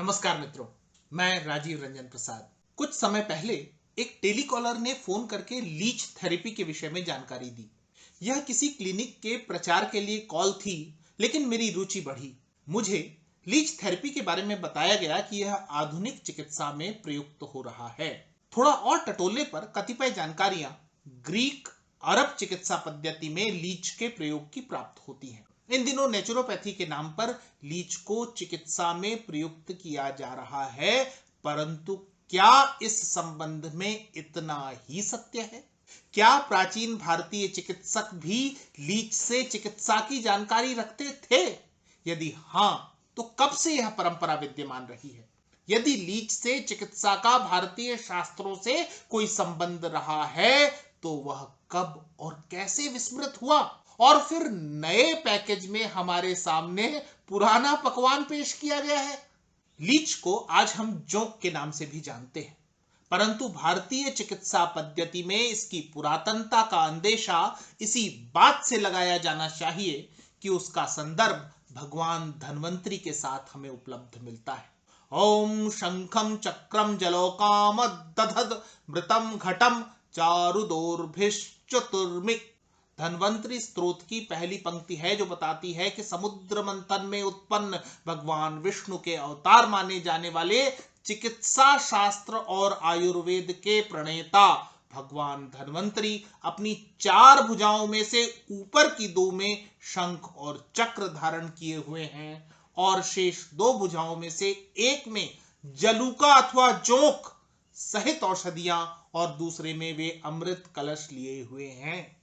नमस्कार मित्रों, मैं राजीव रंजन प्रसाद। कुछ समय पहले एक टेलीकॉलर ने फोन करके लीच थेरेपी के विषय में जानकारी दी। यह किसी क्लिनिक के प्रचार के लिए कॉल थी, लेकिन मेरी रुचि बढ़ी। मुझे लीच थेरेपी के बारे में बताया गया कि यह आधुनिक चिकित्सा में प्रयुक्त हो रहा है। थोड़ा और टटोलने पर कतिपय जानकारियां ग्रीक अरब चिकित्सा पद्धति में लीच के प्रयोग की प्राप्त होती हैं। इन दिनों नेचुरोपैथी के नाम पर लीच को चिकित्सा में प्रयुक्त किया जा रहा है, परंतु क्या इस संबंध में इतना ही सत्य है? क्या प्राचीन भारतीय चिकित्सक भी लीच से चिकित्सा की जानकारी रखते थे? यदि हां, तो कब से यह परंपरा विद्यमान रही है? यदि लीच से चिकित्सा का भारतीय शास्त्रों से कोई संबंध रहा है, तो वह कब और कैसे विस्मृत हुआ और फिर नए पैकेज में हमारे सामने पुराना पकवान पेश किया गया है? लीच को आज हम जोंक के नाम से भी जानते हैं, परंतु भारतीय चिकित्सा पद्धति में इसकी पुरातनता का अंदेशा इसी बात से लगाया जाना चाहिए कि उसका संदर्भ भगवान धन्वंतरी के साथ हमें उपलब्ध मिलता है। ओम शंखम चक्रम जलोकाम दधद मृतम घटम चारुदोर्भिश्चतुर्मि। धन्वंतरी स्तोत्र की पहली पंक्ति है जो बताती है कि समुद्र मंथन में उत्पन्न भगवान विष्णु के अवतार माने जाने वाले चिकित्सा शास्त्र और आयुर्वेद के प्रणेता भगवान धन्वंतरी अपनी 4 भुजाओं में से ऊपर की 2 में शंख और चक्र धारण किए हुए हैं और शेष 2 भुजाओं में से एक में जलूका अथवा जोंक सहित औषधियां और दूसरे में वे अमृत कलश लिए हुए हैं।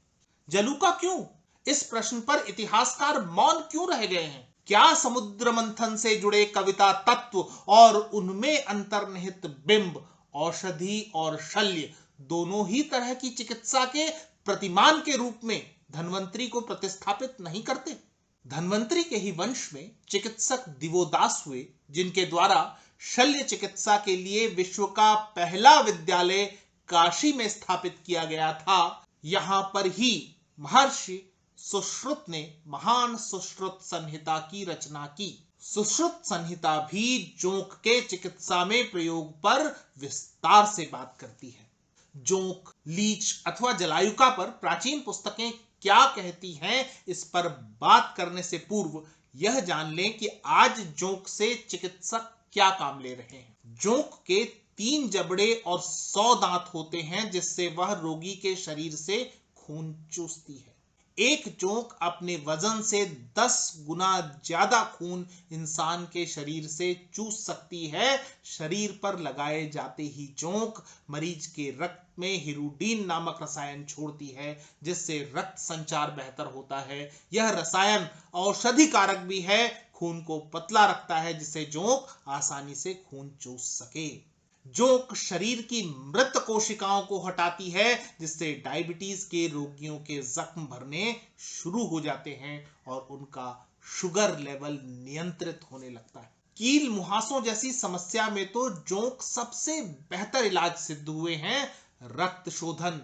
जलूका क्यों? इस प्रश्न पर इतिहासकार मौन क्यों रह गए हैं? क्या समुद्र मंथन से जुड़े कविता तत्व और उनमें अंतर्निहित बिंब औषधि और शल्य दोनों ही तरह की चिकित्सा के प्रतिमान के रूप में धन्वंतरी को प्रतिस्थापित नहीं करते? धन्वंतरी के ही वंश में चिकित्सक दिवोदास हुए, जिनके द्वारा शल्य चिकित्सा के लिए विश्व का पहला विद्यालय काशी में स्थापित किया गया था। यहां पर ही महर्षि सुश्रुत ने महान सुश्रुत संहिता की रचना की। सुश्रुत संहिता भी जोंक के चिकित्सा में प्रयोग पर विस्तार से बात करती है। जोंक, लीच अथवा जलायुका पर प्राचीन पुस्तकें क्या कहती हैं, इस पर बात करने से पूर्व यह जान लें कि आज जोंक से चिकित्सक क्या काम ले रहे हैं। जोंक के 3 जबड़े और 100 दांत होते हैं, जिससे वह रोगी के शरीर से खून चूसती है। एक जोंक अपने वजन से 10 गुना ज्यादा खून इंसान के शरीर से चूस सकती है। शरीर पर लगाए जाते ही जोंक मरीज के रक्त में हिरुडीन नामक रसायन छोड़ती है, जिससे रक्त संचार बेहतर होता है। यह रसायन औषधि कारक भी है, खून को पतला रखता है, जिससे जोंक आसानी से खून चूस सके। जोंक शरीर की मृत कोशिकाओं को हटाती है, जिससे डायबिटीज के रोगियों के जख्म भरने शुरू हो जाते हैं और उनका शुगर लेवल नियंत्रित होने लगता है। कील मुहासों जैसी समस्या में तो जोंक सबसे बेहतर इलाज सिद्ध हुए हैं। रक्त शोधन,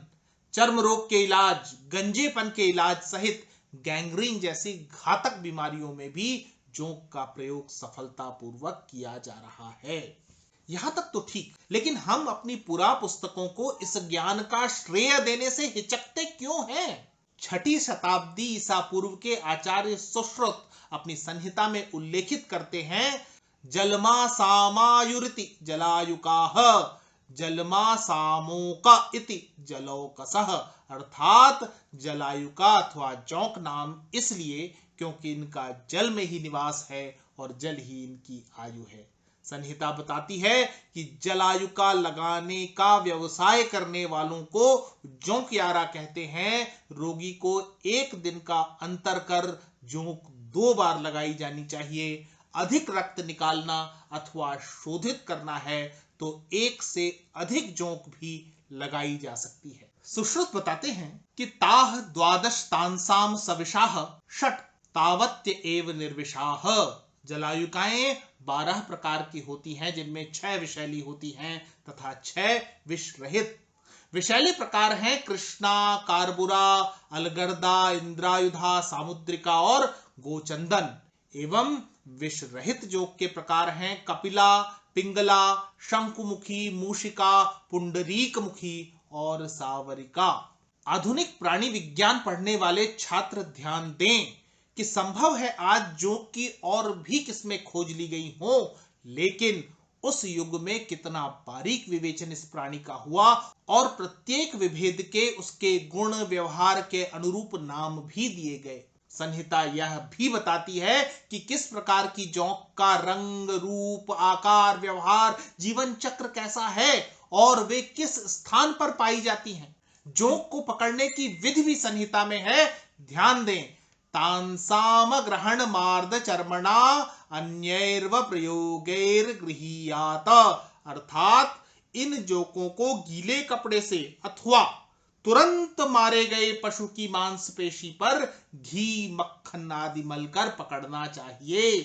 चर्म रोग के इलाज, गंजेपन के इलाज सहित गैंग्रीन जैसी घातक बीमारियों में भी जोंक का प्रयोग सफलतापूर्वक किया जा रहा है। यहां तक तो ठीक, लेकिन हम अपनी पुरा पुस्तकों को इस ज्ञान का श्रेय देने से हिचकते क्यों हैं? 6ठी शताब्दी ईसा पूर्व के आचार्य सुश्रुत अपनी संहिता में उल्लेखित करते हैं, जलमा सामायुरिति जलायुकाह जलमा सामोका इति जलौकसः। अर्थात जलायुका अथवा जोंक नाम इसलिए क्योंकि इनका जल में ही निवास है और जल ही इनकी आयु है। संहिता बताती है कि जलायुका लगाने का व्यवसाय करने वालों को जोंकियारा कहते हैं। रोगी को 1 दिन का अंतर कर जोंक 2 बार लगाई जानी चाहिए। अधिक रक्त निकालना अथवा शोधित करना है तो 1 से अधिक जोंक भी लगाई जा सकती है। सुश्रुत बताते हैं कि ताह 12 तांसाम सविशाह षट तावत्य एव निर्विशाह। जलायुकाएं 12 प्रकार की होती हैं, जिनमें 6 विषैली होती हैं तथा 6 विष रहित। विषैले प्रकार हैं कृष्णा, कारबुरा, अलगर्दा, इंद्रायुधा, सामुद्रिका और गोचंदन। एवं विष रहित जोक के प्रकार हैं कपिला, पिंगला, शंकुमुखी, मूषिका, पुंडरीकमुखी और सावरिका। आधुनिक प्राणी विज्ञान पढ़ने वाले छात्र ध्यान दें कि संभव है आज जोक की और भी किस्में खोज ली गई हो, लेकिन उस युग में कितना बारीक विवेचन इस प्राणी का हुआ और प्रत्येक विभेद के उसके गुण व्यवहार के अनुरूप नाम भी दिए गए। संहिता यह भी बताती है कि किस प्रकार की जोंक का रंग, रूप, आकार, व्यवहार, जीवन चक्र कैसा है और वे किस स्थान पर पाई जाती हैं। जोंक को पकड़ने की विधि भी संहिता में है, ध्यान दें। तांसाम ग्रहण मार्द चर्मणा अन्यैर्व प्रयोगैर गृहीयात, अर्थात इन जोकों को गीले कपड़े से अथवा तुरंत मारे गए पशु की मांसपेशी पर घी, मक्खन आदि मलकर पकड़ना चाहिए।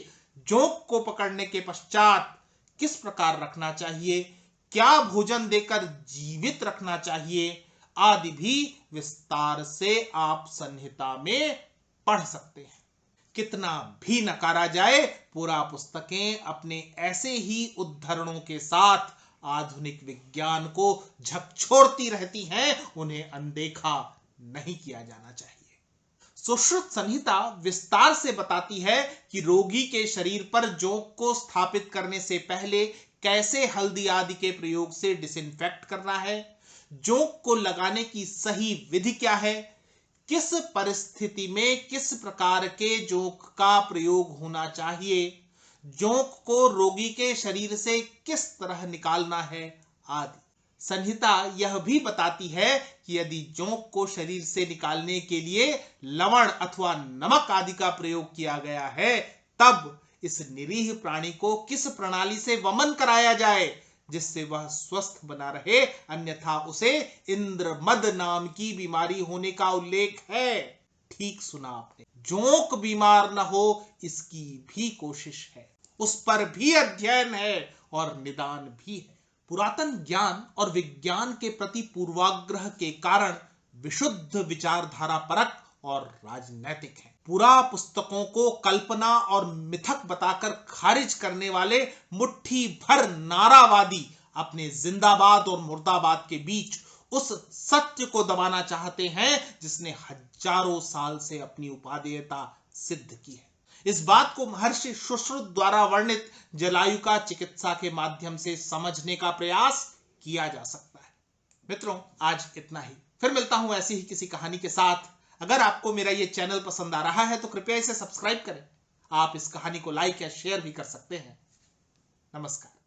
जोक को पकड़ने के पश्चात किस प्रकार रखना चाहिए, क्या भोजन देकर जीवित रखना चाहिए आदि भी विस्तार से आप संहिता में पढ़ सकते हैं। कितना भी नकारा जाए, पूरा पुस्तकें अपने ऐसे ही उद्धरणों के साथ आधुनिक विज्ञान को झकझोरती रहती हैं, उन्हें अनदेखा नहीं किया जाना चाहिए। सुश्रुत संहिता विस्तार से बताती है कि रोगी के शरीर पर जोक को स्थापित करने से पहले कैसे हल्दी आदि के प्रयोग से डिसइंफेक्ट करना है, जोक को लगाने की सही विधि क्या है, किस परिस्थिति में किस प्रकार के जोक का प्रयोग होना चाहिए, जोक को रोगी के शरीर से किस तरह निकालना है आदि। संहिता यह भी बताती है कि यदि जोक को शरीर से निकालने के लिए लवण अथवा नमक आदि का प्रयोग किया गया है, तब इस निरीह प्राणी को किस प्रणाली से वमन कराया जाए जिससे वह स्वस्थ बना रहे, अन्यथा उसे इंद्रमद नाम की बीमारी होने का उल्लेख है। ठीक सुना आपने, जोक बीमार न हो इसकी भी कोशिश है, उस पर भी अध्ययन है और निदान भी है। पुरातन ज्ञान और विज्ञान के प्रति पूर्वाग्रह के कारण विशुद्ध विचारधारा परक और राजनैतिक है। पूरा पुस्तकों को कल्पना और मिथक बताकर खारिज करने वाले मुट्ठी भर नारावादी अपने जिंदाबाद और मुर्दाबाद के बीच उस सत्य को दबाना चाहते हैं जिसने हजारों साल से अपनी उपादेयता सिद्ध की है। इस बात को महर्षि सुश्रुत द्वारा वर्णित जलायु का चिकित्सा के माध्यम से समझने का प्रयास किया जा सकता है। मित्रों, आज इतना ही, फिर मिलता हूं ऐसी ही किसी कहानी के साथ। अगर आपको मेरा ये चैनल पसंद आ रहा है तो कृपया इसे सब्सक्राइब करें। आप इस कहानी को लाइक या शेयर भी कर सकते हैं। नमस्कार।